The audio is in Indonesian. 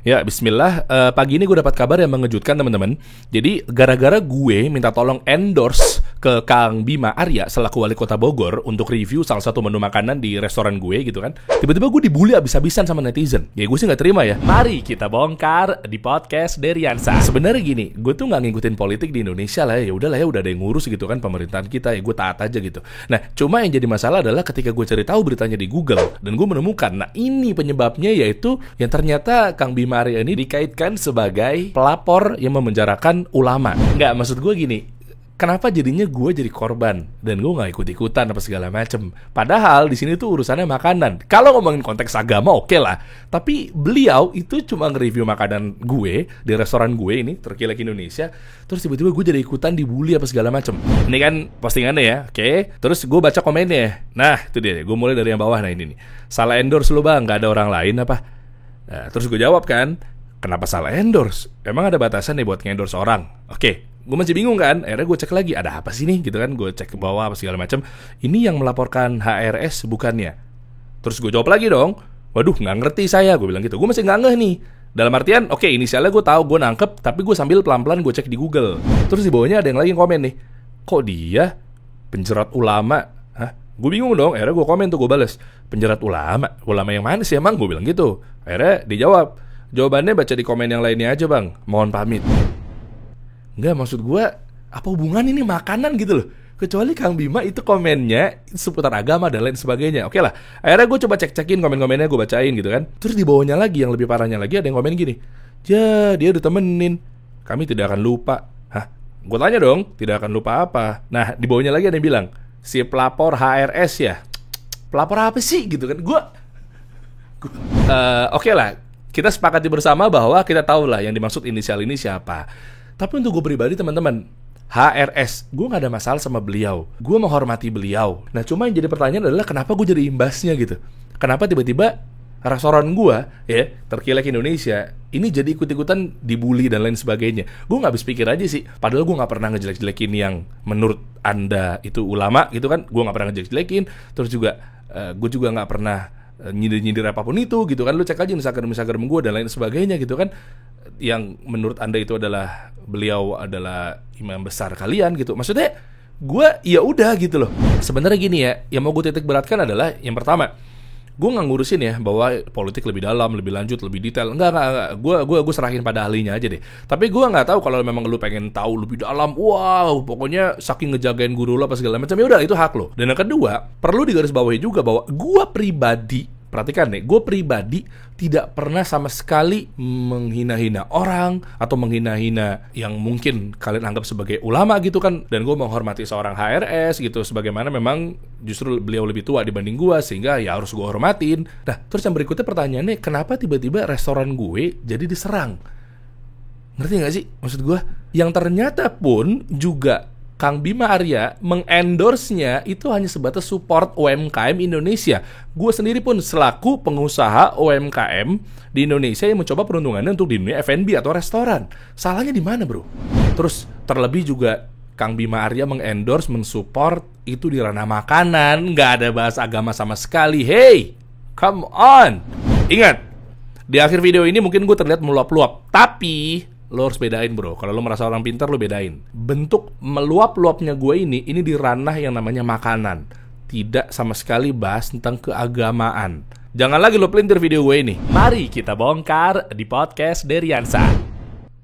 Ya, bismillah. Pagi ini gue dapat kabar yang mengejutkan, teman-teman. Jadi, gara-gara gue minta tolong endorse ke Kang Bima Arya selaku wali kota Bogor untuk review salah satu menu makanan di restoran gue gitu kan. Tiba-tiba gue dibully abis-abisan sama netizen. Ya, gue sih nggak terima ya. Mari kita bongkar di podcast Deriansa. Sebenarnya gini, gue tuh nggak ngikutin politik di Indonesia lah ya. Udahlah ya, udah ada yang ngurus gitu kan pemerintahan kita. Ya, gue taat aja gitu. Nah, cuma yang jadi masalah adalah ketika gue cari tahu beritanya di Google dan gue menemukan, nah ini penyebabnya yaitu yang ternyata Kang Bima Arya ini dikaitkan sebagai pelapor yang memenjarakan ulama. Nggak, maksud gue gini, kenapa jadinya gue jadi korban dan gue nggak ikut-ikutan apa segala macem? Padahal di sini tuh urusannya makanan. Kalau ngomongin konteks agama oke lah, tapi beliau itu cuma nge-review makanan gue di restoran gue ini terkilek Indonesia. Terus tiba-tiba gue jadi ikutan dibully apa segala macem. Ini kan postingannya ya, oke? Terus gue baca komennya. Nah itu dia, gue mulai dari yang bawah. Nah ini nih, salah endorse lo bang, nggak ada orang lain apa? Nah, terus gue jawab kan, kenapa salah endorse? Emang ada batasan nih buat nge-endorse orang? Oke, gue masih bingung kan. Akhirnya gue cek lagi, ada apa sih nih gitu kan. Gue cek ke bawah apa segala macam. Ini yang melaporkan HRS bukannya? Terus gue jawab lagi dong, waduh nggak ngerti saya. Gue bilang gitu, gue masih nggak ngeh nih. Dalam artian, oke, inisialnya gue tahu, gue nangkep, tapi gue sambil pelan-pelan gue cek di Google. Terus di bawahnya ada yang lagi komen nih, kok dia penjerat ulama? Hah? Gue bingung dong. Akhirnya gue komen tuh, gue bales, penjerat ulama? Ulama yang mana sih emang? Gue bilang gitu. Akhirnya dijawab, jawabannya baca di komen yang lainnya aja bang, mohon pamit. Enggak, maksud gue, apa hubungan ini makanan gitu loh. Kecuali Kang Bima itu komennya seputar agama dan lain sebagainya. Oke lah, akhirnya gue coba cek-cekin komen-komennya, gue bacain gitu kan. Terus di bawahnya lagi, yang lebih parahnya lagi, ada yang komen gini, ya dia udah temenin, kami tidak akan lupa. Hah? Gue tanya dong, tidak akan lupa apa? Nah, di bawahnya lagi ada yang bilang, si pelapor HRS ya. Pelapor apa sih gitu kan? Oke lah, kita sepakati bersama bahwa kita tahu lah yang dimaksud inisial ini siapa. Tapi untuk gue pribadi teman-teman, HRS, gue gak ada masalah sama beliau. Gue menghormati beliau. Nah cuma yang jadi pertanyaan adalah kenapa gue jadi imbasnya gitu. Kenapa tiba-tiba restoran gue ya terkilek Indonesia ini jadi ikut-ikutan dibully dan lain sebagainya. Gue gak habis pikir aja sih. Padahal gue gak pernah ngejelek-jelekin yang menurut anda itu ulama gitu kan. Gue gak pernah ngejelek-jelekin. Terus juga gue juga gak pernah nyindir-nyindir apapun itu gitu kan. Lu cek aja Instagram gue dan lain sebagainya gitu kan, yang menurut anda itu adalah beliau adalah imam besar kalian gitu. Maksudnya gue ya udah gitu loh. Sebenarnya gini ya, yang mau gue titik beratkan adalah yang pertama, gue nggak ngurusin ya bahwa politik lebih dalam, lebih lanjut, lebih detail. Enggak. Gue serahin pada ahlinya aja deh. Tapi gue nggak tahu kalau memang lu pengen tahu lebih dalam. Wow, pokoknya saking ngejagain guru lo apa segala macam, ya udah itu hak lo. Dan yang kedua, perlu digarisbawahi juga bahwa gue pribadi, perhatikan nih, gue pribadi tidak pernah sama sekali menghina-hina orang atau menghina-hina yang mungkin kalian anggap sebagai ulama gitu kan. Dan gue menghormati seorang HRS gitu, sebagaimana memang justru beliau lebih tua dibanding gue, sehingga ya harus gue hormatin. Nah terus yang berikutnya pertanyaannya, kenapa tiba-tiba restoran gue jadi diserang? Ngerti gak sih maksud gue? Yang ternyata pun juga Kang Bima Arya mengendorse-nya itu hanya sebatas support UMKM Indonesia. Gue sendiri pun selaku pengusaha UMKM di Indonesia yang mencoba peruntungannya untuk di dunia F&B atau restoran. Salahnya di mana bro? Terus terlebih juga Kang Bima Arya mengendorse, mensupport itu di ranah makanan. Gak ada bahas agama sama sekali. Hey, come on. Ingat, di akhir video ini mungkin gue terlihat meluap-luap, tapi lo harus bedain bro. Kalau lo merasa orang pintar, lo bedain. Bentuk meluap-luapnya gue ini di ranah yang namanya makanan. Tidak sama sekali bahas tentang keagamaan. Jangan lagi lo pelintir video gue ini. Mari kita bongkar di podcast Deriansa.